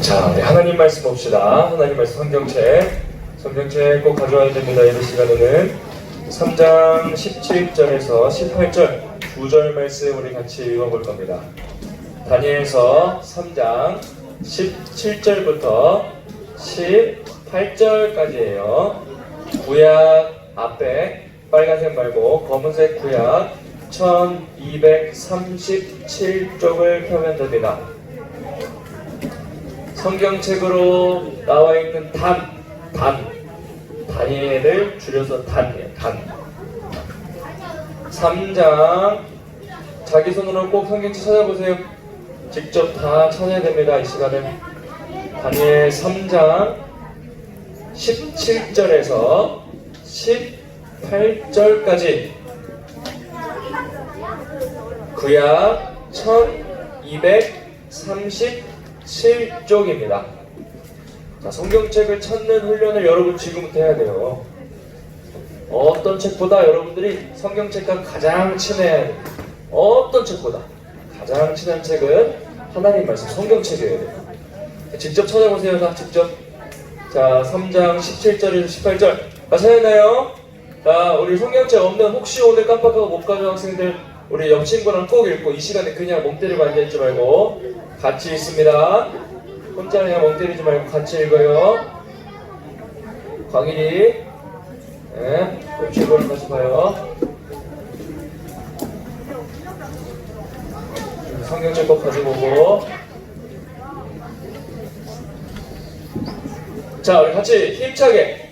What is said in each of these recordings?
자, 우리 하나님 말씀 봅시다. 하나님 말씀 성경책 꼭 가져와야 됩니다. 이 시간에는 3장 17절에서 18절 2절 말씀 우리 같이 읽어볼 겁니다. 다니엘서 3장 17절부터 18절까지예요. 구약 앞에 빨간색 말고 검은색 구약 1237쪽을 펴면 됩니다. 성경책으로 나와 있는 다니엘을 줄여서 단이에요. 단. 3장 자기 손으로 꼭 성경책 찾아보세요. 직접 다 찾아야 됩니다. 이 시간은 다니엘 3장 17절에서 18절까지 구약 1237쪽입니다. 자, 성경책을 찾는 훈련을 여러분 지금부터 해야 돼요. 어떤 책보다 여러분들이 성경책과 가장 친해야 돼요. 어떤 책보다 가장 친한 책은 하나님 말씀 성경책이어야 돼요. 직접 찾아보세요. 다 직접. 자, 3장 17절에서 18절 다 찾았나요? 자, 우리 성경책 없는 혹시 오늘 깜빡하고 못 가져온 학생들 우리 옆 친구랑 꼭 읽고 이 시간에 그냥 멍 때리고 앉아있지 말고 같이 읽습니다. 혼자 그냥 멍 때리지 말고 같이 읽어요. 광일이 옆 친구랑 같이 봐요. 성경책 꼭 가지고 오고. 자, 우리 같이 힘차게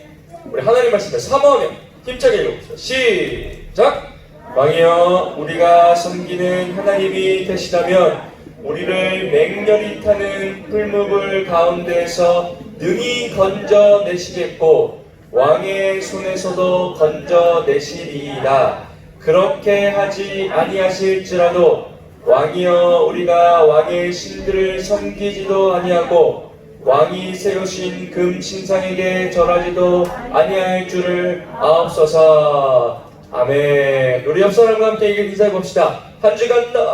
우리 하나님 말씀을 사모하며 힘차게 읽어봅시다. 시작! 왕이여, 우리가 섬기는 하나님이 계시다면 우리를 맹렬히 타는 풀무불 가운데에서 능히 건져내시겠고 왕의 손에서도 건져내시리이다. 그렇게 하지 아니하실지라도 왕이여, 우리가 왕의 신들을 섬기지도 아니하고 왕이 세우신 금 신상에게 절하지도 아니할 줄을 아옵소서. 아멘. 우리 옆 사람과 함께 인사해 봅시다. 한 주간 너무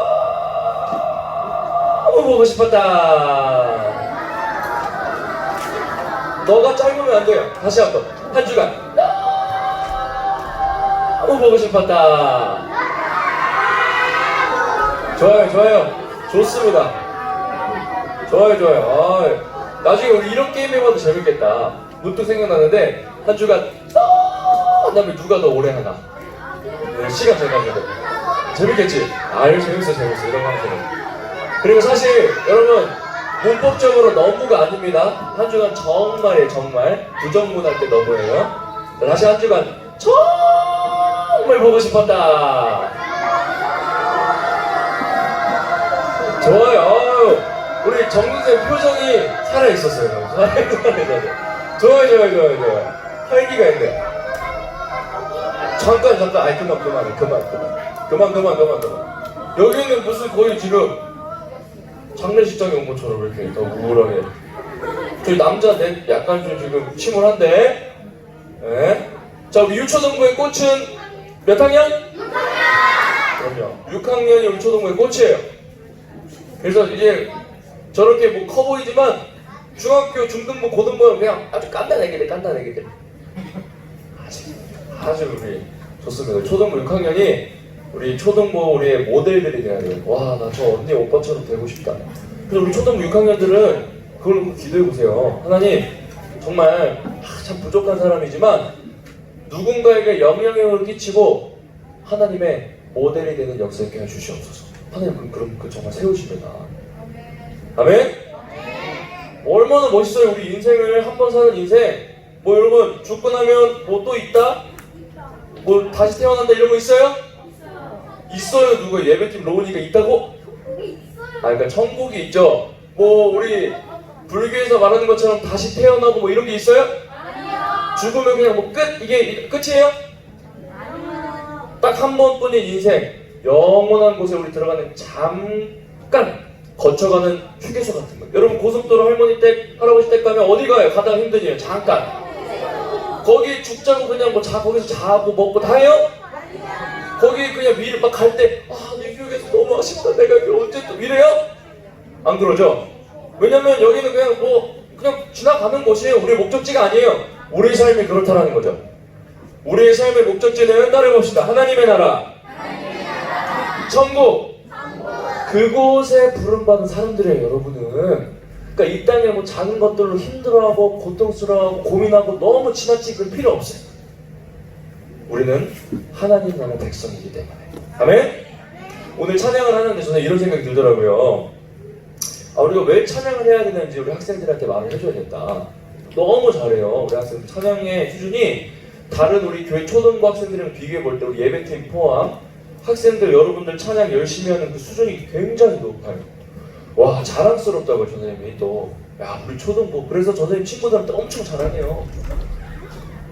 보고 싶었다. 너가 짧으면 안 돼요. 다시 한번. 한 주간 너무 보고 싶었다. 좋아요. 좋습니다. 좋아요. 나중에 우리 이런 게임 해봐도 재밌겠다. 문득 생각나는데 한 주간 그다음에 누가 더 오래 하나. 네, 시간 정해가지고 재밌겠지? 이거 재밌어 이런 방식은. 그리고 사실 여러분 문법적으로 너무가 아닙니다. 한 주간 정말 부정문할 때 너무해요. 다시 한 주간 정말 보고 싶었다. 좋아요. 우리 정선생 표정이 살아있었어요. 좋아요. 활기가 있네. 잠깐. 그만. 여기는 무슨 거의 지금 장례식장에 온 것처럼 이렇게 더 우울하게. 저희 남자 넷 약간 좀 지금 침울한데. 네. 자, 우리 유초등부의 꽃은 몇 학년? 6학년. 그럼요. 6학년이 우리 초등부의 꽃이에요. 그래서 이제 저렇게 뭐 커 보이지만 중학교, 중등부, 고등부는 그냥 아주 깐단 애기들. 아주 우리 좋습니다. 초등부 6학년이 우리 초등부 우리의 모델들이 돼야 돼요. 와, 나 저 언니 오빠처럼 되고 싶다. 그래서 우리 초등부 6학년들은 그걸 기도해 보세요. 하나님, 정말 참 부족한 사람이지만 누군가에게 영향력을 끼치고 하나님의 모델이 되는 역사 있게 해주시옵소서. 하나님, 그럼 정말 세우십니다. 아멘? 얼마나 멋있어요. 우리 인생을 한 번 사는 인생. 뭐 여러분 죽고 나면 뭐 또 있다? 뭐 다시 태어난다 이런 거 있어요? 있어요. 누가 예배팀 로우니가 있다고? 그러니까 천국이 있죠. 뭐 우리 불교에서 말하는 것처럼 다시 태어나고 뭐 이런 게 있어요? 죽으면 그냥 뭐 끝? 이게 끝이에요? 딱 한 번뿐인 인생, 영원한 곳에 우리 들어가는 잠깐 거쳐가는 휴게소 같은 거. 여러분 고속도로 할머니 댁, 할아버지 댁 가면 어디 가요? 가다가 힘드니요. 잠깐. 거기 죽자고 그냥 뭐 거기서 자고 먹고 다 해요? 거기 그냥 미리 막 갈 때 이 휴게소 너무 아쉽다. 내가 이걸 언제 또 이래요? 안 그러죠? 왜냐면 여기는 그냥 지나가는 곳이에요. 우리의 목적지가 아니에요. 우리의 삶이 그렇다라는 거죠. 우리의 삶의 목적지는 따라해봅시다. 하나님의 나라, 천국. 그곳에 부름받은 사람들이에요, 여러분은. 그러니까 이 땅에 뭐 작은 것들로 힘들어하고 고통스러워하고 고민하고 너무 지나치게 그럴 필요 없어요. 우리는 하나님 나라 백성이기 때문에. 아멘? 오늘 찬양을 하는데 저는 이런 생각이 들더라고요. 우리가 왜 찬양을 해야 되는지 우리 학생들한테 말을 해줘야겠다. 너무 잘해요. 우리 학생들 찬양의 수준이 다른 우리 교회 초등부 학생들이랑 비교해 볼 때 우리 예배팀 포함 학생들 여러분들 찬양 열심히 하는 그 수준이 굉장히 높아요. 와, 자랑스럽다고요. 선생님이 또 우리 초등부. 그래서 선생님 친구들한테 엄청 잘하네요.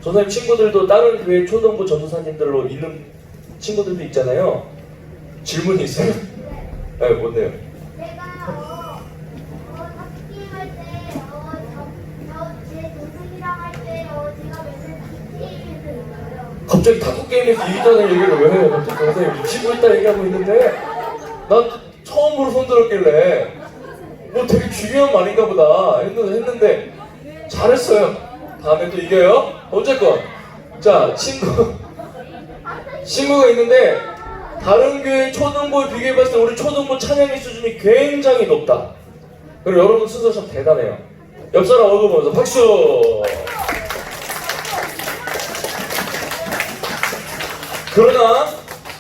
선생님 친구들도 다른 교회 초등부 전도사님들로 있는 친구들도 있잖아요. 질문이 있어요? 네, 뭔데요? 제가 탁기 할 때, 제 동생이랑 할 때, 제가 맨날 탁기를 있어요. 갑자기 탁구 게임에 비기다는 얘기를 왜 해요? 갑자기 선생님 지고 있다 얘기하고 있는데 난 처음으로 손들었길래 뭐 되게 중요한 말인가 보다 했는데 잘했어요. 다음에 또 이겨요. 어쨌건 자 친구가 있는데 다른 교회 초등부에 비교해봤을 때 우리 초등부 찬양의 수준이 굉장히 높다. 그리고 여러분 스스로 참 대단해요. 옆사람 얼굴 보면서 박수. 그러나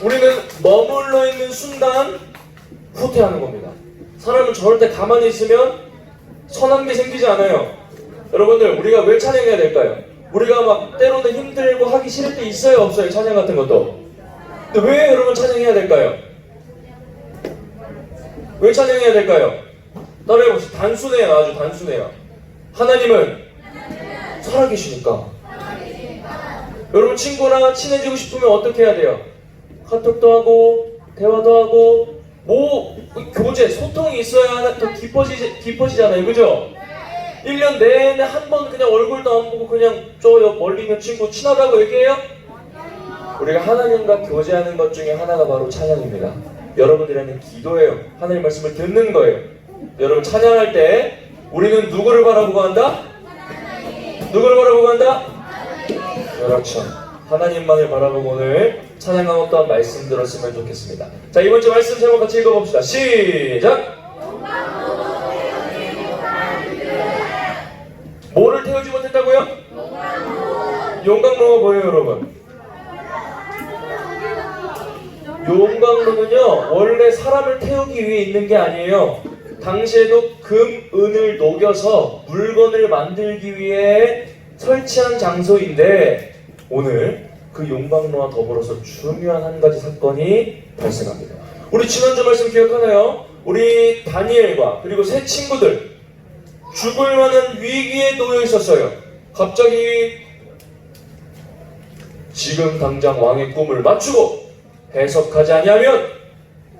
우리는 머물러 있는 순간 후퇴하는 겁니다. 사람은 저럴 때 가만히 있으면 선한 게 생기지 않아요. 여러분들 우리가 왜 찬양해야 될까요? 우리가 막 때로는 힘들고 하기 싫을 때 있어요 없어요? 찬양 같은 것도. 근데 왜 여러분 찬양해야 될까요? 왜 찬양해야 될까요? 따라해봅시다. 단순해요. 아주 단순해요. 하나님은 살아계시니까. 여러분 친구랑 친해지고 싶으면 어떻게 해야 돼요? 카톡도 하고 대화도 하고 교제, 소통이 있어야 더 깊어지잖아요. 그죠? 1년 내내 한 번 그냥 얼굴도 안 보고 그냥 저 멀리 있는 친구 친하다고 얘기해요? 우리가 하나님과 교제하는 것 중에 하나가 바로 찬양입니다. 여러분들에는 기도예요. 하나님 말씀을 듣는 거예요. 여러분 찬양할 때 우리는 누구를 바라보고 한다? 누구를 바라보고 한다? 그렇죠. 하나님만을 바라보고 오늘 찬양하고 또한 말씀 들었으면 좋겠습니다. 자, 이번 주 말씀 제목 같이 읽어봅시다. 시작! 뭐를 태우지 못했다고요? 용광로가 뭐예요, 여러분? 용광로는요, 원래 사람을 태우기 위해 있는 게 아니에요. 당시에도 금, 은을 녹여서 물건을 만들기 위해 설치한 장소인데 오늘 그 용광로와 더불어서 중요한 한 가지 사건이 발생합니다. 우리 지난주 말씀 기억하나요? 우리 다니엘과 그리고 세 친구들 죽을 만한 위기에 놓여 있었어요. 갑자기 지금 당장 왕의 꿈을 맞추고 해석하지 아니하면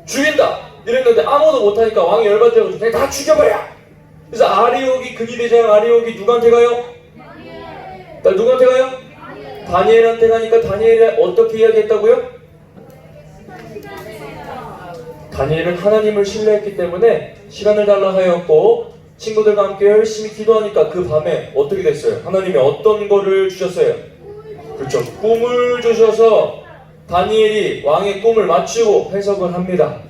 죽인다 이랬는데 아무도 못하니까 왕이 열받아가지고 그냥 다 죽여버려. 그래서 아리옥이 근위대장 아리옥이 누구한테 가요? 누구한테 가요? 다니엘한테 가니까 다니엘이 어떻게 이야기했다고요? 다니엘은 하나님을 신뢰했기 때문에 시간을 달라 하였고 친구들과 함께 열심히 기도하니까 그 밤에 어떻게 됐어요? 하나님이 어떤 거를 주셨어요? 그렇죠. 꿈을 주셔서 다니엘이 왕의 꿈을 맞추고 해석을 합니다.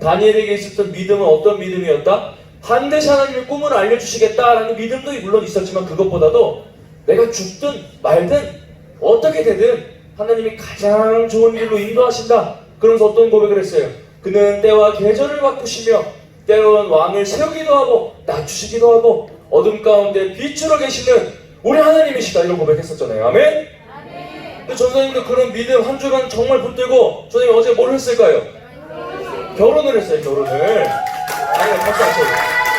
다니엘에게 있었던 믿음은 어떤 믿음이었다? 반드시 하나님의 꿈을 알려주시겠다라는 믿음도 물론 있었지만 그것보다도 내가 죽든 말든 어떻게 되든 하나님이 가장 좋은 길로 인도하신다. 그러면서 어떤 고백을 했어요? 그는 때와 계절을 바꾸시며 때로는 왕을 세우기도 하고 낮추시기도 하고 어둠 가운데 빛으로 계시는 우리 하나님이시다. 이런 고백했었잖아요. 아멘? 근데 전사님도 그런 믿음 한 주간 정말 붙들고 전사님 어제 뭘 했을까요? 결혼을 했어요. 결혼을. 아니 박수 안 쳐요.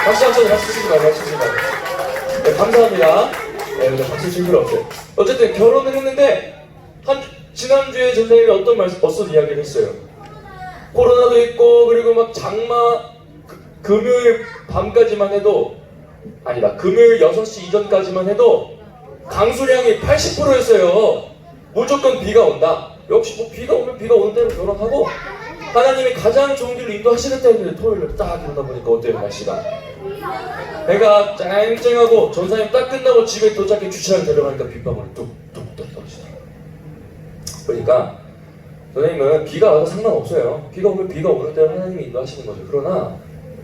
박수 안 쳐요. 박수 치지 말고 박수 치지 말고. 네, 감사합니다. 네, 근데 박수 칠 필요 없어요. 어쨌든 결혼을 했는데 지난주에 전사님이 어떤 이야기를 했어요. 코로나도 있고 그리고 막 장마 금요일 밤까지만 해도 아니다. 금요일 6시 이전까지만 해도 강수량이 80%였어요. 무조건 비가 온다. 역시 뭐 비가 오면 비가 오는 대로 결혼하고 하나님이 가장 좋은 길로 인도하시겠다 했는데 토요일에 딱 일어나 보니까 어때요 날씨가? 배가 쨍쨍하고 전사님 딱 끝나고 집에 도착해 주차장 데려가니까 빗방울이 뚝뚝 떨어지더라고요. 그러니까 선생님은 비가 와도 상관없어요. 비가 오면 비가 오는 대로 하나님이 인도하시는 거죠. 그러나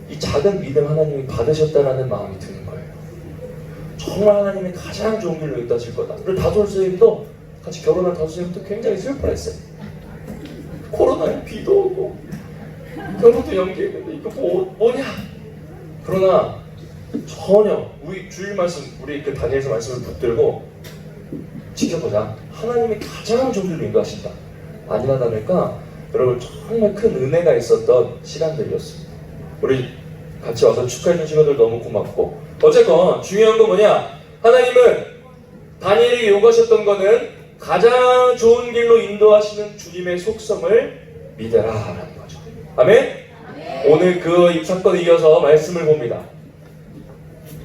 이 작은 믿음 하나님이 받으셨다라는 마음이 드는 거예요. 정말 하나님이 가장 좋은 길로 인도하실 거다. 그리고 다솔 선생님도 같이 결혼한 다솔 선생님도 굉장히 슬퍼했어요. 코로나에 비도 오고 결혼도 연기했는데 이거 뭐냐? 그러나 전혀 우리 주일 말씀, 우리 그 다니엘서 말씀을 붙들고 지켜보자. 하나님이 가장 좋은 길로 인도하신다. 아니나 다를까 여러분 정말 큰 은혜가 있었던 시간들이었습니다. 우리 같이 와서 축하해준 시간들 너무 고맙고, 어쨌건 중요한 건 뭐냐? 하나님은 다니엘에게 요구하셨던 거는 가장 좋은 길로 인도하시는 주님의 속성을 믿어라 라는 거죠. 아멘? 오늘 그 이 사건에 이어서 말씀을 봅니다.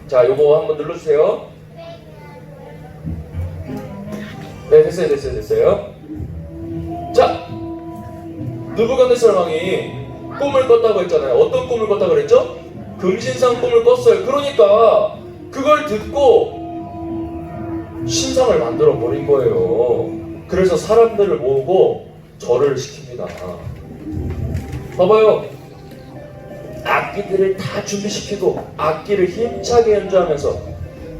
자, 요거 한번 눌러주세요. 네, 됐어요. 자, 느부갓네살 왕이 꿈을 꿨다고 했잖아요. 어떤 꿈을 꿨다고 그랬죠? 금신상 꿈을 꿨어요. 그러니까 그걸 듣고 신상을 만들어 버린 거예요. 그래서 사람들을 모으고 절을 시킵니다. 봐봐요. 악기들을 다 준비시키고 악기를 힘차게 연주하면서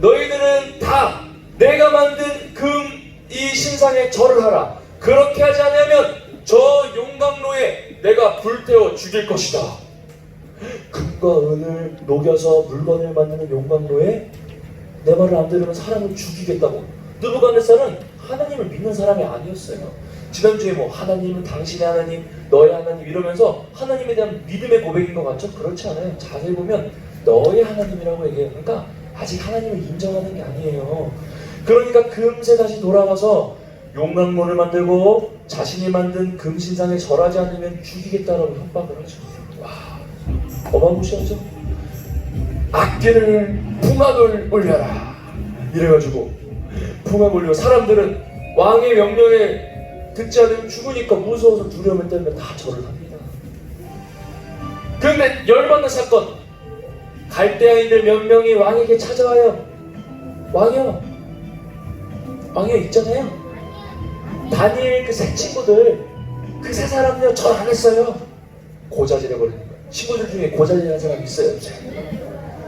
너희들은 다 내가 만든 금 이 신상에 절을 하라. 그렇게 하지 않으면 저 용광로에 내가 불태워 죽일 것이다. 금과 은을 녹여서 물건을 만드는 용광로에 내 말을 안 들으면 사람을 죽이겠다고. 느부갓네살은 하나님을 믿는 사람이 아니었어요. 지난주에 뭐 하나님은 당신의 하나님, 너의 하나님 이러면서 하나님에 대한 믿음의 고백인 것 같죠? 그렇지 않아요. 자세히 보면 너의 하나님이라고 얘기해요. 그러니까 아직 하나님을 인정하는 게 아니에요. 그러니까 금세 다시 돌아와서 용광로를 만들고 자신이 만든 금신상에 절하지 않으면 죽이겠다라고 협박을 하죠. 와, 어마무시하죠? 악기를 풍악을 올려라 이래가지고 풍악 올리고 사람들은 왕의 명령에 듣지 않으면 죽으니까 무서워서 두려움을 떨며 다 절을 합니다. 그런데 열받는 사건, 갈대아인들 몇 명이 왕에게 찾아와요. 왕이요 있잖아요. 다니엘 그 세 친구들, 그 세 사람은요 절 안 했어요. 고자질해 버리는 거예요. 친구들 중에 고자질하는 사람 있어요?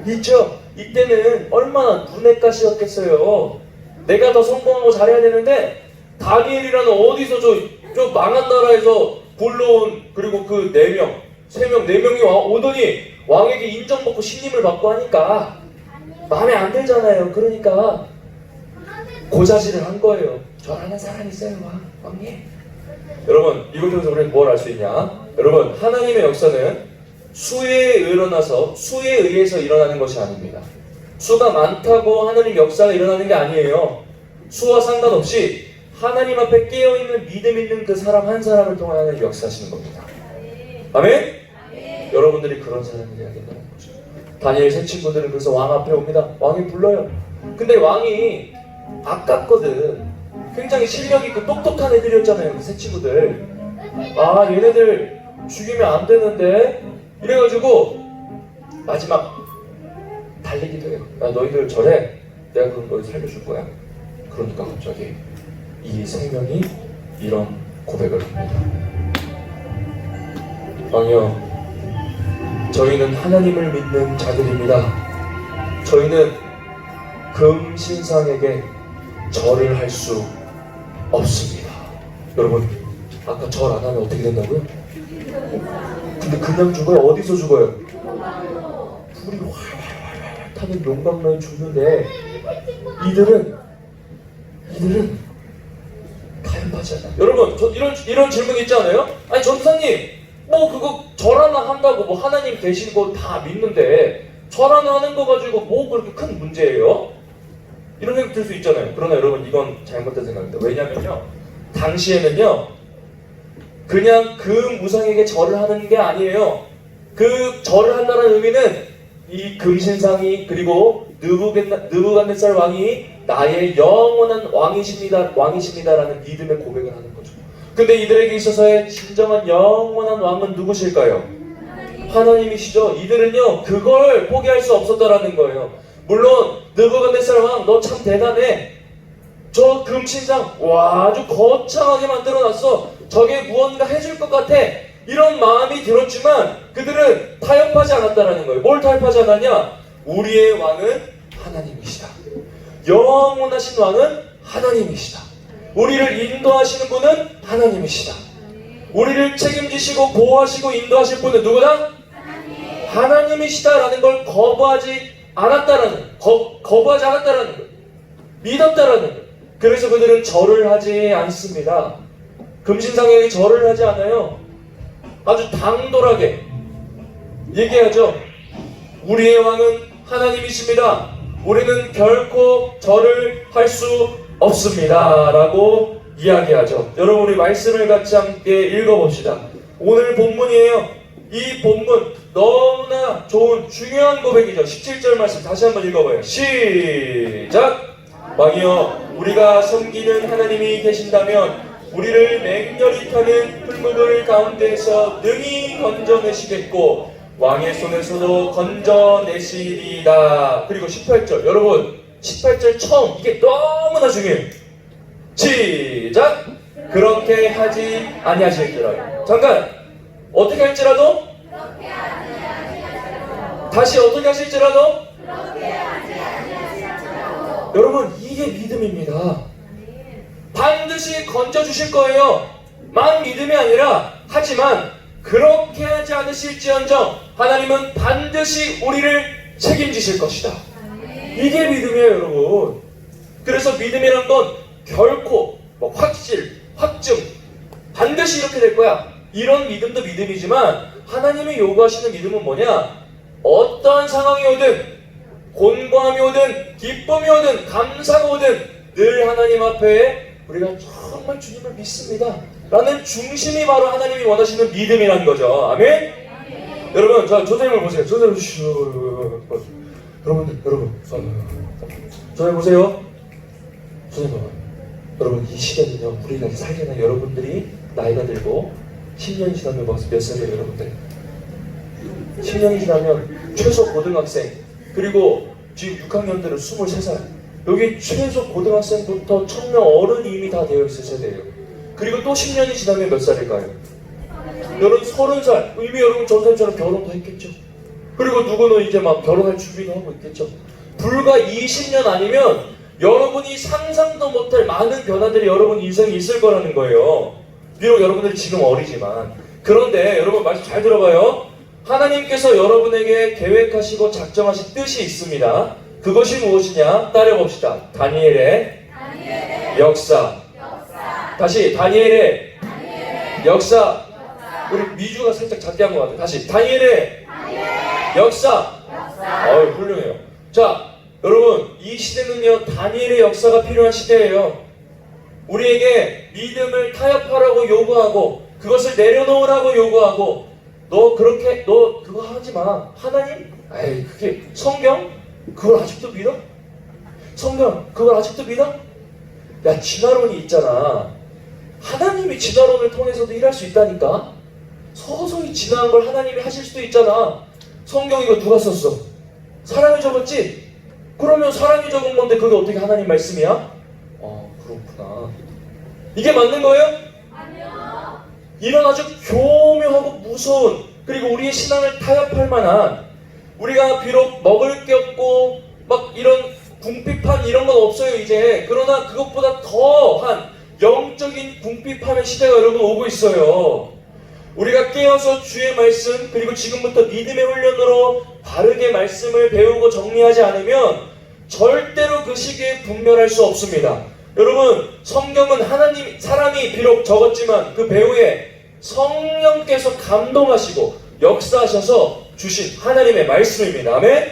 있죠. 이때는 얼마나 눈엣 가시였겠어요. 내가 더 성공하고 잘해야 되는데 다니엘이라는 어디서 저 망한 나라에서 불러온 그리고 그 4명, 3명, 4명이 오더니 왕에게 인정받고 신임을 받고 하니까 마음에 안 들잖아요. 그러니까 고자질을 한 거예요. 절하는 사람이 있어요, 왕님. 여러분, 이걸 통해서 우리는 뭘 알 수 있냐? 여러분, 하나님의 역사는 수에 의해서 일어나는 것이 아닙니다. 수가 많다고 하나님 역사가 일어나는 게 아니에요. 수와 상관없이 하나님 앞에 깨어있는 믿음 있는 그 사람 한 사람을 통해 하나님 역사하시는 겁니다. 아멘? 여러분들이 그런 사람이 되어야 된다는 거죠. 다니엘 세 친구들은 그래서 왕 앞에 옵니다. 왕이 불러요. 근데 왕이 아깝거든. 굉장히 실력 있고 똑똑한 애들이었잖아요. 그 세 친구들. 아, 얘네들 죽이면 안 되는데 이래가지고 마지막 달리기도 해요. 야, 너희들 절해. 내가 그럼 너희 살려줄 거야. 그러니까 갑자기 이 세 명이 이런 고백을 합니다. 왕이여, 저희는 하나님을 믿는 자들입니다. 저희는 금신상에게 절을 할 수 없습니다. 여러분, 아까 절 안 하면 어떻게 된다고요? 근데 그냥 죽어요? 어디서 죽어요? 불이 활활활 타는 용광로에 죽는데 이들은 타협하지 않아요. 여러분, 저 이런 질문 있지 않아요? 아니 전사님, 뭐 그거 절 하나 한다고 뭐 하나님 계신 거 다 믿는데 절 하나 하는 거 가지고 뭐 그렇게 큰 문제예요? 이런 생각 들 수 있잖아요. 그러나 여러분, 이건 잘못된 생각입니다. 왜냐면요, 당시에는요 그냥 그 무상에게 절을 하는 게 아니에요. 그 절을 한다는 의미는 이 금신상이, 그리고 느부갓네살 왕이 나의 영원한 왕이십니다라는 믿음의 고백을 하는 거죠. 근데 이들에게 있어서의 진정한 영원한 왕은 누구실까요? 하나님이시죠. 이들은요 그걸 포기할 수 없었다라는 거예요. 물론 느부갓네살 왕 너 참 대단해. 저 금신상 와 아주 거창하게 만들어놨어. 저게 무언가 해줄 것 같아. 이런 마음이 들었지만 그들은 타협하지 않았다라는 거예요. 뭘 타협하지 않았냐? 우리의 왕은 하나님이시다. 영원하신 왕은 하나님이시다. 우리를 인도하시는 분은 하나님이시다. 우리를 책임지시고 보호하시고 인도하실 분은 누구다? 하나님이시다라는 걸 거부하지 않았다라는 거예요. 믿었다라는 거예요. 그래서 그들은 절을 하지 않습니다. 금신상에게 절을 하지 않아요. 아주 당돌하게 얘기하죠. 우리의 왕은 하나님이십니다. 우리는 결코 절을 할 수 없습니다. 라고 이야기하죠. 여러분 우리 말씀을 같이 함께 읽어봅시다. 오늘 본문이에요. 이 본문 너무나 좋은 중요한 고백이죠. 17절 말씀 다시 한번 읽어봐요. 시작! 왕이여 우리가 섬기는 하나님이 계신다면 우리를 맹렬히 타는 풀무불 가운데에서 능히 건져내시겠고 왕의 손에서도 건져내시리이다. 그리고 18절 여러분 18절 처음 이게 너무나 중요해요. 시작! 그렇게 하지 아니하실지라도 잠깐 어떻게 할지라도 다시 어떻게 하실지라도 여러분 이게 믿음입니다. 반드시 건져주실 거예요. 만 믿음이 아니라 하지만 그렇게 하지 않으실지언정 하나님은 반드시 우리를 책임지실 것이다. 이게 믿음이에요 여러분. 그래서 믿음이란 건 결코 확실, 확증 반드시 이렇게 될 거야 이런 믿음도 믿음이지만 하나님이 요구하시는 믿음은 뭐냐? 어떠한 상황이 오든 곤고함이 오든 기쁨이 오든 감사가 오든 늘 하나님 앞에 우리가 정말 주님을 믿습니다 라는 중심이 바로 하나님이 원하시는 믿음이라는 거죠. 아멘? 여러분 자 조선님을 보세요. 조선님 여러분 조선님 보세요. 조선님 봐봐요. 여러분 이 시대는요 우리가 살게나 여러분들이 나이가 들고 10년이 지나면 몇 살이에요 여러분들? 10년이 지나면 최소 고등학생 그리고 지금 6학년들은 23살 여기 최소 고등학생부터 청년 어른이 이미 다 되어 있을 세대예요. 그리고 또 10년이 지나면 몇 살일까요? 여러분 30살 이미 여러분 전생처럼 결혼도 했겠죠. 그리고 누구는 이제 막 결혼할 준비도 하고 있겠죠. 불과 20년 아니면 여러분이 상상도 못할 많은 변화들이 여러분 인생에 있을 거라는 거예요. 비록 여러분들이 지금 어리지만 그런데 여러분 말씀 잘 들어봐요. 하나님께서 여러분에게 계획하시고 작정하신 뜻이 있습니다. 그것이 무엇이냐? 따라봅시다. 다니엘의 역사. 다시 다니엘의 역사. 우리 미주가 살짝 작게 한 것 같아요. 다시 다니엘의 역사. 훌륭해요. 자 여러분 이 시대는요 다니엘의 역사가 필요한 시대예요. 우리에게 믿음을 타협하라고 요구하고 그것을 내려놓으라고 요구하고 너 그거 하지 마. 하나님? 에이 그게 성경? 그걸 아직도 믿어? 성경 그걸 아직도 믿어? 야 진화론이 있잖아. 하나님이 진화론을 통해서도 일할 수 있다니까. 서서히 진화한 걸 하나님이 하실 수도 있잖아. 성경 이거 누가 썼어? 사람이 적었지? 그러면 사람이 적은 건데 그게 어떻게 하나님 말씀이야? 그렇구나. 이게 맞는 거예요? 아니요. 이런 아주 교묘하고 무서운 그리고 우리의 신앙을 타협할 만한 우리가 비록 먹을 게 없고 막 이런 궁핍한 이런 건 없어요 이제. 그러나 그것보다 더한 영적인 궁핍함의 시대가 여러분 오고 있어요. 우리가 깨어서 주의 말씀 그리고 지금부터 믿음의 훈련으로 바르게 말씀을 배우고 정리하지 않으면 절대로 그 시기에 분별할 수 없습니다. 여러분 성경은 하나님 사람이 비록 적었지만 그 배후에 성령께서 감동하시고 역사하셔서 주신 하나님의 말씀입니다. 아멘?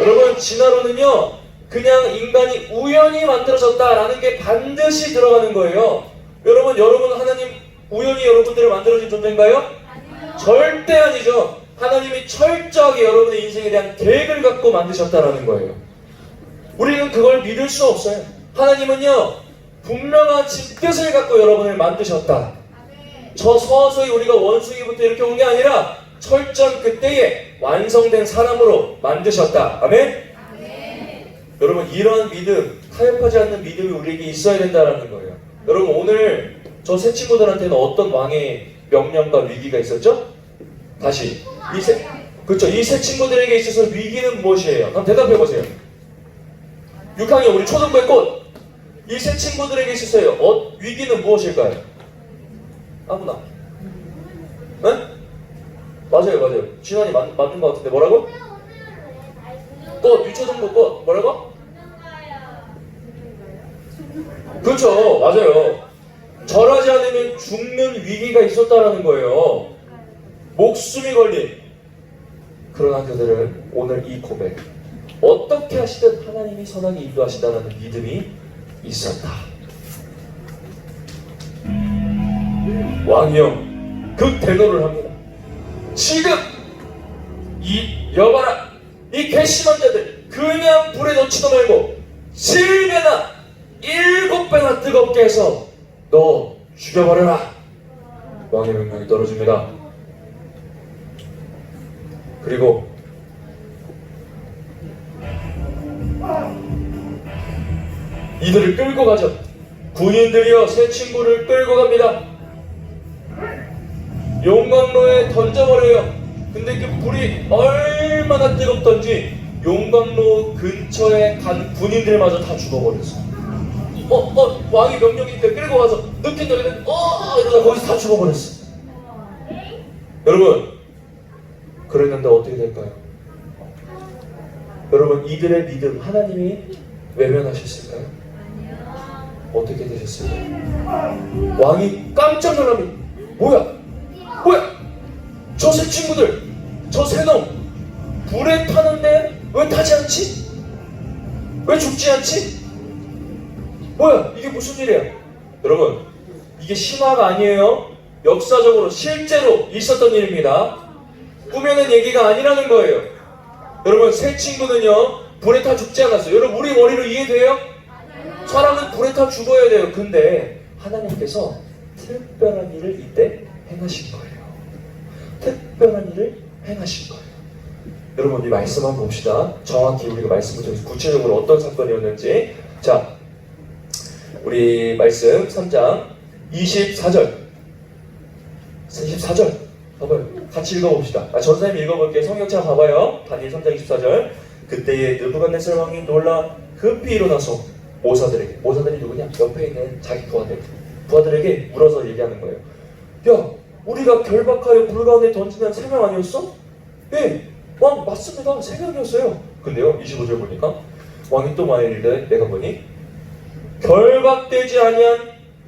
여러분 진화론은요 그냥 인간이 우연히 만들어졌다라는 게 반드시 들어가는 거예요. 여러분 하나님 우연히 여러분들을 만들어진 존재인가요? 아니요. 절대 아니죠. 하나님이 철저하게 여러분의 인생에 대한 계획을 갖고 만드셨다라는 거예요. 우리는 그걸 믿을 수 없어요. 하나님은요 분명한 뜻을 갖고 여러분을 만드셨다. 저 서서히 우리가 원숭이부터 이렇게 온 게 아니라 철저한 그때에 완성된 사람으로 만드셨다. 아멘? 여러분, 이러한 믿음, 타협하지 않는 믿음이 우리에게 있어야 된다는 거예요. 여러분, 오늘 저 세 친구들한테는 어떤 왕의 명령과 위기가 있었죠? 다시 그렇죠. 이 세 친구들에게 있어서 위기는 무엇이에요? 한번 대답해 보세요. 6학년 우리 초등부의 꽃. 이 세 친구들에게 있어서요. 위기는 무엇일까요? 아무나. 네? 맞아요. 진환이 맞는 것 같은데 뭐라고? 꽃, 유초등부 꽃. 뭐라고? 그렇죠. 맞아요. 절하지 않으면 죽는 위기가 있었다라는 거예요. 목숨이 걸린. 그러나 그들은 오늘 이 고백, 어떻게 하시든 하나님이 선하게 인도하신다는 믿음이 있었다. 왕이요 극대노를 합니다. 지금 이 여봐라, 이 괘씸한 자들 그냥 불에 넣지도 말고 7배나 7배나 뜨겁게 해서 너 죽여버려라. 왕의 명령이 떨어집니다. 그리고 이들을 끌고 가죠. 군인들이요 새 친구를 끌고 갑니다. 용광로에 던져버려요. 근데 그 불이 얼마나 뜨겁던지 용광로 근처에 간 군인들마저 다 죽어버렸어. 왕이 명령인데 끌고 가서 느낀 너희는 이러다 거기서 다 죽어버렸어. 여러분, 그랬는데 어떻게 될까요? 여러분, 이들의 믿음 하나님이 외면하셨을까요? 어떻게 되셨을까요? 왕이 깜짝 놀랍니다. 뭐야? 저 새 친구들, 저 새 놈 불에 타는데 왜 타지 않지? 왜 죽지 않지? 뭐야? 이게 무슨 일이야? 여러분, 이게 신화가 아니에요. 역사적으로 실제로 있었던 일입니다. 꾸며낸 얘기가 아니라는 거예요. 여러분, 새 친구는요 불에 타 죽지 않았어요. 여러분, 우리 머리로 이해돼요? 사람은 불에 타 죽어야 돼요. 근데 하나님께서 특별한 일을 이때 행하신 거예요. 특별한 일을 행하신 거예요. 여러분, 이 말씀 한번 봅시다. 정확히 우리가 말씀을 통해서 구체적으로 어떤 사건이었는지. 자, 우리 말씀 3장 24절 봐봐요. 같이 읽어봅시다. 전사님 읽어볼게요. 성경책 봐봐요. 다니엘 3장 24절. 그때에 느부갓네살 왕이 놀라 급히 일어나서 모사들이 누구냐? 옆에 있는 자기 부하들에게 물어서 얘기하는 거예요. 야, 우리가 결박하여 불 가운데 던지는 3명 아니었어? 네, 왕 맞습니다. 3명이었어요. 근데요, 25절 보니까 왕이 또 말하기를 내가 보니 결박되지 아니한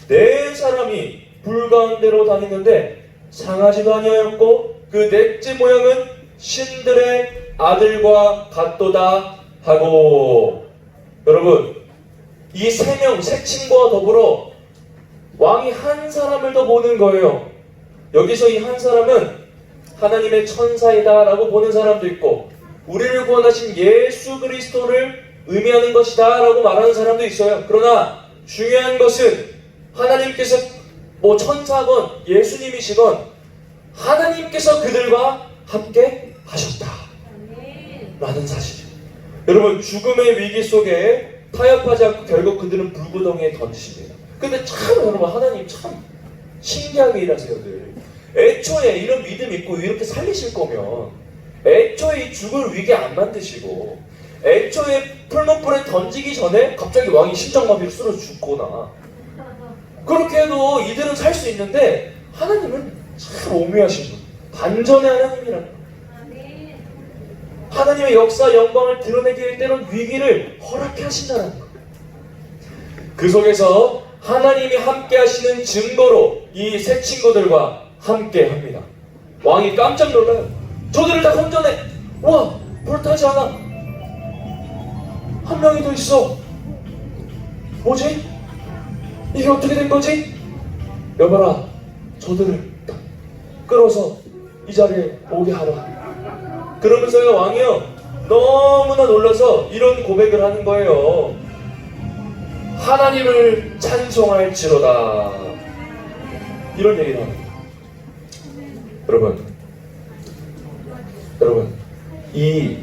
4사람이 불 가운데로 다니는데 상하지도 아니하였고 그 넷째 모양은 신들의 아들과 같도다 하고. 여러분, 이 3명 새 친구와 더불어 왕이 한 사람을 더 보는 거예요. 여기서 이 한 사람은 하나님의 천사이다 라고 보는 사람도 있고 우리를 구원하신 예수 그리스도를 의미하는 것이다 라고 말하는 사람도 있어요. 그러나 중요한 것은 하나님께서 천사건 예수님이시건 하나님께서 그들과 함께 하셨다 라는 사실이에요. 여러분, 죽음의 위기 속에 타협하지 않고 결국 그들은 불구덩이에 던지십니다. 근데 참 여러분, 하나님 참 신기하게 일하세요. 늘 애초에 이런 믿음 있고 이렇게 살리실 거면 애초에 이 죽을 위기 안 만드시고 애초에 풀문불에 던지기 전에 갑자기 왕이 심장마비로 쓰러져 죽거나 그렇게 해도 이들은 살 수 있는데 하나님은 참 오묘하신 분, 반전의 하나님이라는 거예요. 하나님의 역사 영광을 드러내기 위해 때론 위기를 허락해 하신다는 거예요. 그 속에서 하나님이 함께 하시는 증거로 이 새 친구들과 함께 합니다. 왕이 깜짝 놀라요. 저들을 다 건져내. 와, 불타지 않아. 한 명이 더 있어. 뭐지? 이게 어떻게 된 거지? 여봐라, 저들을 끌어서 이 자리에 오게 하라. 그러면서요, 왕이요 너무나 놀라서 이런 고백을 하는 거예요. 하나님을 찬송할지로다. 이런 얘기를 합니다. 여러분, 여러분, 이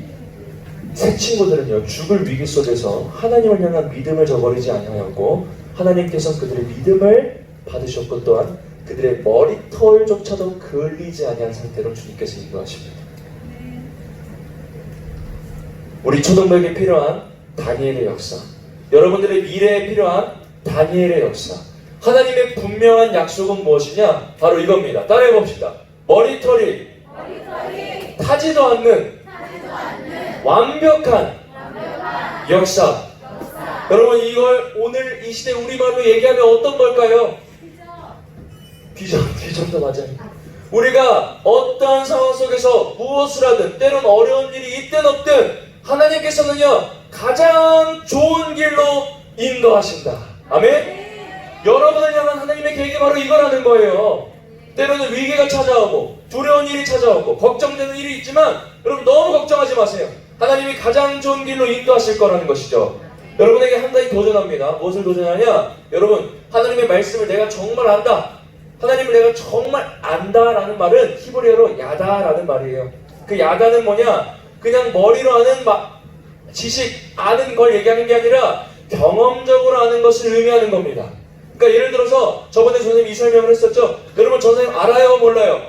새 친구들은요, 죽을 위기 속에서 하나님을 향한 믿음을 저버리지 아니하였고 하나님께서 그들의 믿음을 받으셨고 또한 그들의 머리털조차도 그을리지 아니한 상태로 주님께서 인도하십니다. 우리 초등부에게 필요한 다니엘의 역사, 여러분들의 미래에 필요한 다니엘의 역사, 하나님의 분명한 약속은 무엇이냐? 바로 이겁니다. 따라해 봅시다. 머리털이 타지도 않는 완벽한 역사. 여러분, 이걸 오늘 이 시대 우리말로 얘기하면 어떤 걸까요? 비전도 맞아요. 우리가 어떠한 상황 속에서 무엇을 하든 때론 어려운 일이 있든 없든 하나님께서는요 가장 좋은 길로 인도하신다. 아멘? 여러분을 향한 하나님의 계획이 바로 이거라는 거예요. 때로는 위기가 찾아오고 두려운 일이 찾아오고 걱정되는 일이 있지만 여러분 너무 걱정하지 마세요. 하나님이 가장 좋은 길로 인도하실 거라는 것이죠. 여러분에게 한 가지 도전합니다. 무엇을 도전하냐? 여러분, 하나님의 말씀을 내가 정말 안다, 하나님을 내가 정말 안다라는 말은 히브리어로 야다라는 말이에요. 그 야다는 뭐냐? 그냥 머리로 아는 지식, 아는 걸 얘기하는 게 아니라 경험적으로 아는 것을 의미하는 겁니다. 그러니까 예를 들어서 저번에 선생님이 이 설명을 했었죠. 여러분, 저 선생님 알아요? 몰라요?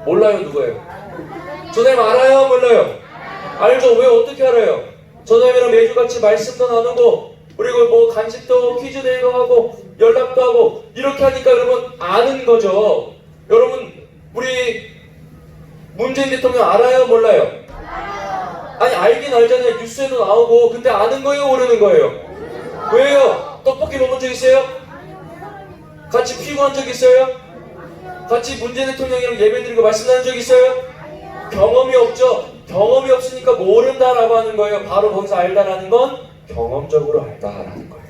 몰라요. 누구예요? 저 선생님 알아요? 몰라요? 알죠? 왜 어떻게 알아요? 저 선생님이랑 매주 같이 말씀도 나누고 그리고 뭐 간식도 퀴즈 대회도 하고 연락도 하고 이렇게 하니까 여러분 아는 거죠. 여러분, 우리 문재인 대통령 알아요? 몰라요? 아니, 알긴 알잖아요. 뉴스에도 나오고. 근데 아는 거예요? 모르는 거예요? 왜요? 떡볶이 먹은 적 있어요? 같이 피구한 적 있어요? 같이 문재인 대통령이랑 예배 드리고 말씀 나눈 적 있어요? 경험이 없죠? 경험이 없으니까 모른다라고 하는 거예요. 바로 거기서 알다라는 건 경험적으로 알다라는 거예요.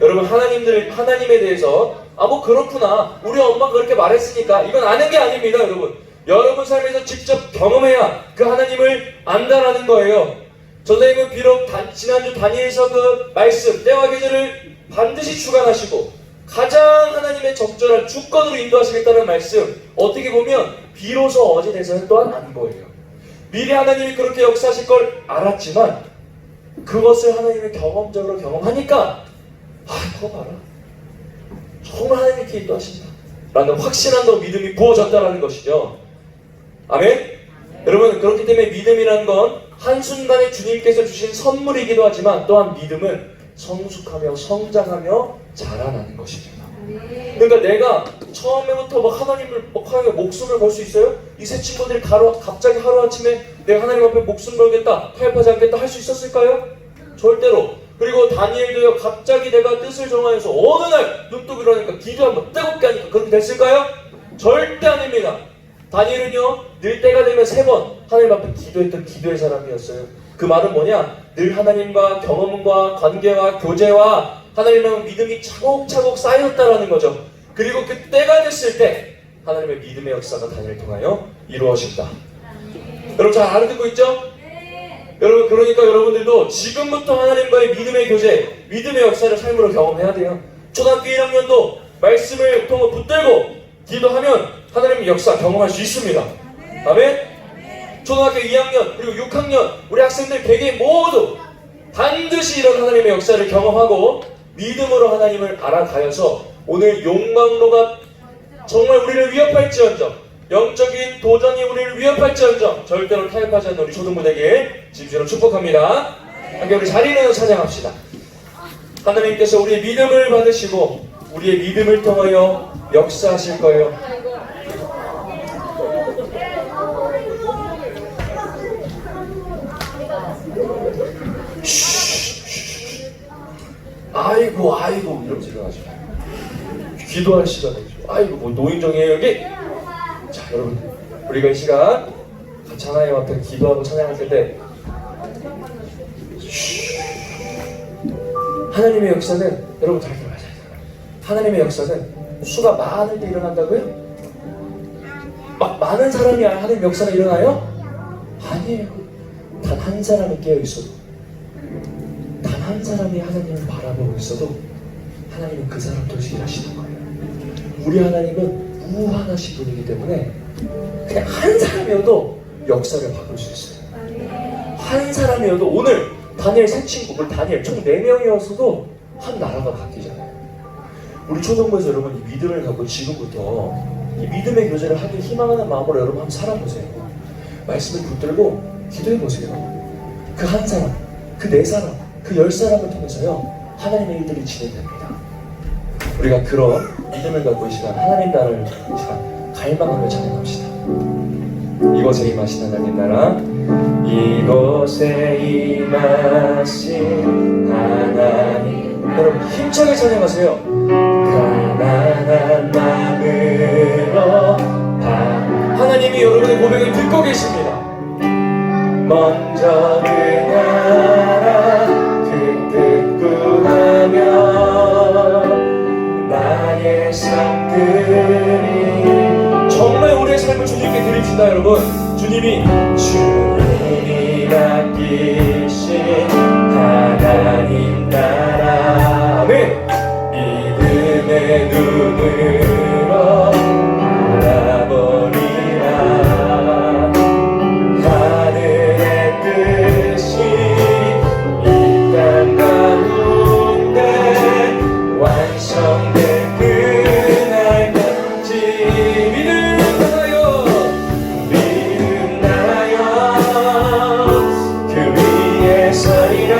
여러분, 하나님에 대해서 뭐 그렇구나, 우리 엄마가 그렇게 말했으니까 이건 아는 게 아닙니다. 여러분 삶에서 직접 경험해야 그 하나님을 안다라는 거예요. 선생님은 비록 지난주 다니엘서 그 말씀 때와 계절을 반드시 주관하시고 가장 하나님의 적절한 주권으로 인도하시겠다는 말씀, 어떻게 보면 비로소 어제 대선 또한 안 거예요. 미리 하나님이 그렇게 역사하실 걸 알았지만 그것을 하나님이 경험적으로 경험하니까 그거 봐라, 정말 하나님이 이렇게 인도하신다 라는 확신한 더 믿음이 부어졌다는 것이죠. 아멘? 여러분, 그렇기 때문에 믿음이라는 건 한순간에 주님께서 주신 선물이기도 하지만 또한 믿음은 성숙하며 성장하며 자라나는 것입니다. 그러니까 내가 처음에부터 하나님을 목숨을 걸 수 있어요? 이 세 친구들이 갑자기 하루아침에 내가 하나님 앞에 목숨 걸겠다, 타협하지 않겠다 할 수 있었을까요? 절대로. 그리고 다니엘도요, 갑자기 내가 뜻을 정하여서 어느 날 눈 뜨고 일어나니까 기도 한번 뜨겁게 하니까 그렇게 됐을까요? 절대 아닙니다. 다니엘은요, 늘 때가 되면 3번 하나님 앞에 기도했던 기도의 사람이었어요. 그 말은 뭐냐? 늘 하나님과 경험과 관계와 교제와 하나님의 믿음이 차곡차곡 쌓였다라는 거죠. 그리고 그 때가 됐을 때 하나님의 믿음의 역사가 다니엘을 통하여 이루어진다. 여러분 잘 알아듣고 있죠? 여러분, 그러니까 여러분들도 지금부터 하나님과의 믿음의 교제, 믿음의 역사를 삶으로 경험해야 돼요. 초등학교 1학년도 말씀을 통해 붙들고 기도하면 하나님의 역사 경험할 수 있습니다. 아멘? 초등학교 2학년 그리고 6학년 우리 학생들 개개인 모두 반드시 이런 하나님의 역사를 경험하고 믿음으로 하나님을 알아가여서 오늘 용광로가 정말 우리를 위협할지언정, 영적인 도전이 우리를 위협할지언정 절대로 타협하지 않는 우리 초등부대에게 진심으로 축복합니다. 함께 우리 자리를 찬양합시다. 하나님께서 우리의 믿음을 받으시고 우리의 믿음을 통하여 역사하실 거예요. 아이고 이러면서 일어나죠. 기도할 시간이죠. 뭐 노인정이에요 여기? 자, 여러분, 우리가 이 시간 같이 하나님 앞에 기도하고 찬양할 텐데 하나님의 역사는, 여러분 잘 들어요. 하나님의 역사는 수가 많을 때 일어난다고요? 많은 사람이 하나님의 역사가 일어나요? 아니에요. 단 한 사람이 깨어있어도, 단 한 사람이 하나님을 바라보고 있어도 하나님은 그 사람 도시 일하시는 거예요. 우리 하나님은 무한하신 분이기 때문에 그냥 한 사람이어도 역사를 바꿀 수 있어요. 한 사람이어도 오늘 다니엘 세 친구, 우리 다니엘 총 4명이었어도 한 나라가 바뀌잖아요. 우리 초등부에서 여러분 이 믿음을 갖고 지금부터 이 믿음의 교제를 하길 희망하는 마음으로 여러분 한번 살아보세요. 말씀을 붙들고 기도해보세요. 그 한 사람, 그 4사람, 그 10사람을 통해서요 하나님의 일들이 진행됩니다. 우리가 그런 믿음을 갖고 이 시간 하나님 나라를 이 시간 갈망하며 찬양합시다. 이곳에 임하신 하나님 나라, 이곳에 임하신 하나님, 여러분 힘차게 찬양하세요. 가난한 마음으로 하나님이 여러분의 고백을 듣고 계십니다. 먼저 그 나라 그 뜻 구하며 나의 삶들이 정말 우리의 삶을 주님께 드립시다. 여러분 주님이 맡기신 하나님 나라, 아멘. 믿음의 눈으로 바라보리라. 하늘의 뜻이 이 땅 가운데 완성될 그날까지 믿음하여 그 위에 서리라.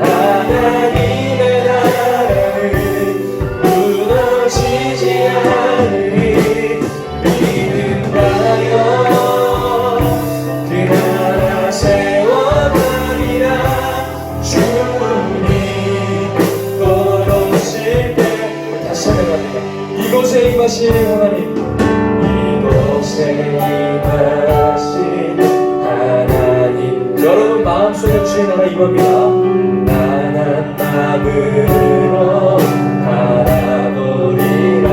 하나님의 나라는 무너지지 않으리. 믿음하여 그 나라 세워가리라. 주님 곧 오실 때 다시 찬양합니다. 이곳에 임하신 하나님, 이곳에 임하신 하나님, 여러분 마음속에 주의 나라 임합니다. 나는 마음으로 바라보리라.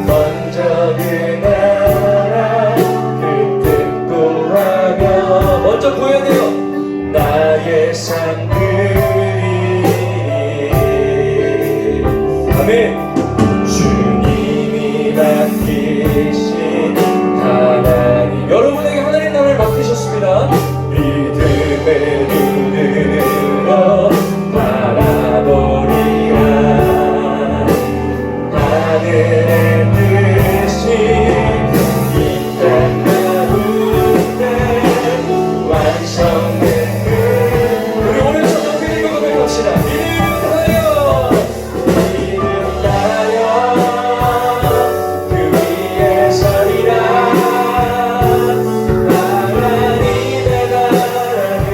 먼저 그 나라 그 뜻 구하며, 먼저 구해야 돼요. 나의 삶들이, 아멘. 주님이 맡기신 하나님, 여러분에게 하나님 나라를 맡기셨습니다. 믿음의 눈으로 바라보리라. 하늘의 뜻이 이 땅 가운데 완성된 우리 오늘 저녁 드리고 고백합시다. 믿음하여 그 위에 서리라. 하나님의 나라는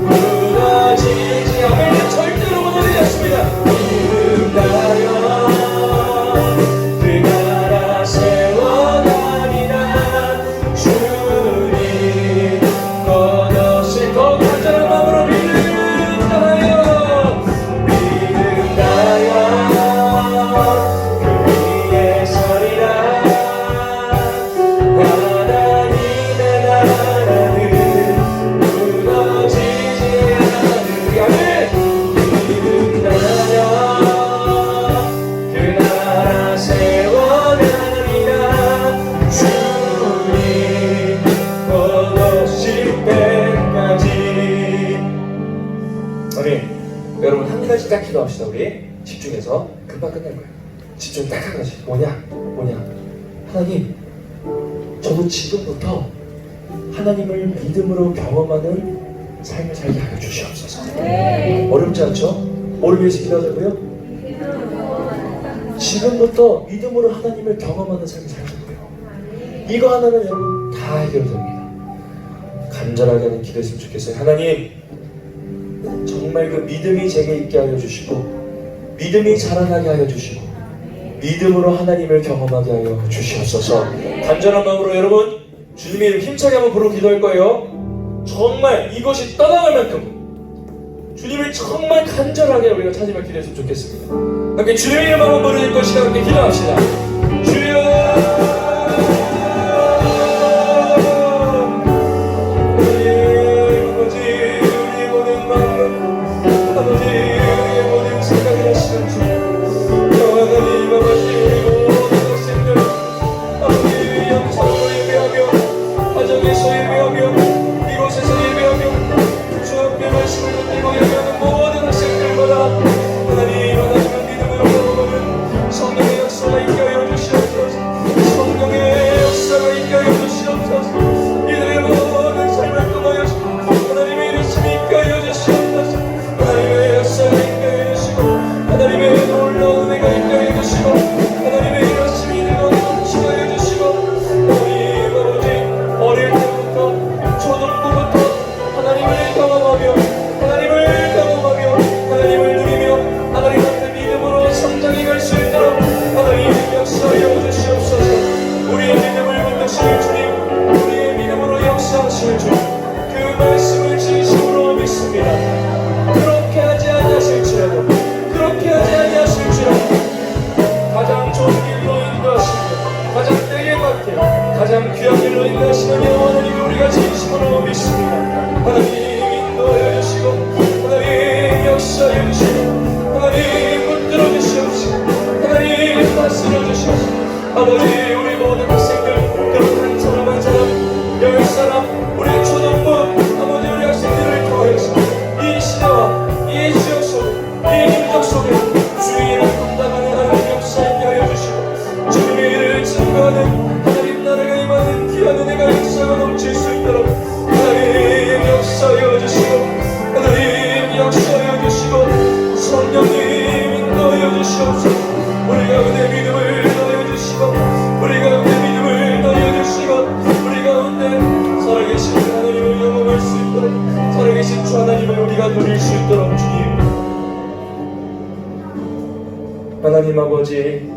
무너지지 않으리. 절대로 무너지지 않습니다. 믿음하여 그 나라 세워가리라. 주님 곧 오실 것 간절한 마음으로 믿음하여 그 위에 서리라. 하나님의 나라는 무너지지 않으리. 아멘. 믿음하여 그 나라 세워가리라. 주님 곧 오실 때까지. 아멘. 여러분 한 가지 딱 기도합시다. 우리 집중해서 금방 끝날 거예요. 집중 딱 한 가지. 뭐냐? 하나님, 저도 지금부터 하나님을 믿음으로 경험하는 삶을 살게 하여 주시옵소서. 어렵지 않죠? 뭐를 위해서 기도하자고요? 지금부터 믿음으로 하나님을 경험하는 삶을 살자고요. 이거 하나는 여러분 다 해결됩니다. 간절하게 하는 기도했으면 좋겠어요. 하나님, 정말 그 믿음이 제게 있게 하여 주시고 믿음이 자라나게 하여 주시고 믿음으로 하나님을 경험하게 하여 주시옵소서. 간절한 마음으로 여러분 주님의 이름 힘차게 한번 부르고 기도할 거예요. 정말 이것이 떠나갈 만큼 주님을 정말 간절하게 우리가 찾으며 기도했으면 좋겠습니다. 함께 주님의 이름 한번 부르는 것이다. 함께 기도합시다. 주여, 하나님 아버지, 우리 모든 생각, 아버지 하나님 인도하여 주시고 하나님 역사하여 주시고 하나님 붙들어 주시옵시고 하나님 다스려 주시옵시고 아버지 우리 모든 학생들 여러분 한 사람 한 사람 10사람 우리 초등부 아버지 우리 학생들을 통하여서 이 시대와 이 지역 속에 이 민족 속에 주의 이름 감당하는 하나님 역사있게 하여 주시고 주님의 일을 증거하는 하나님 나라가 임하는 귀한 은혜가 역사가 넘칠 수 있도록 하나님 역사하여 주시고 하나님 역사하여 주시고 성령님 인도하여 주시옵소서 우리 가운데 믿음을 넣어 주시고 우리 가운데 믿음을 넣어 주시고 우리 가운데 살아계신 하나님을 영접할 수 있도록 살아계신 주 하나님을 우리가 누릴 수 있도록 주님 하나님 아버지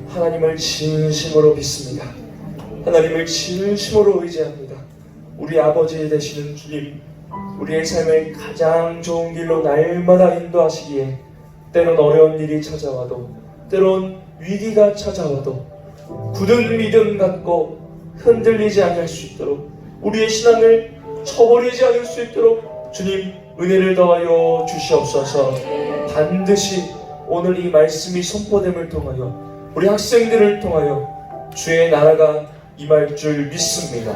하나님을 진심으로 믿습니다. 하나님을 진심으로 의지합니다. 우리 아버지 되시는 주님 우리의 삶을 가장 좋은 길로 날마다 인도하시기에 때론 어려운 일이 찾아와도 때론 위기가 찾아와도 굳은 믿음 갖고 흔들리지 않을 수 있도록 우리의 신앙을 쳐버리지 않을 수 있도록 주님 은혜를 더하여 주시옵소서. 반드시 오늘 이 말씀이 선포됨을 통하여 우리 학생들을 통하여 주의 나라가 임할 줄 믿습니다.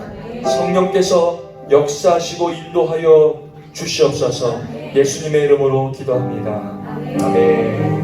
성령께서 역사하시고 인도하여 주시옵소서. 예수님의 이름으로 기도합니다. 아멘.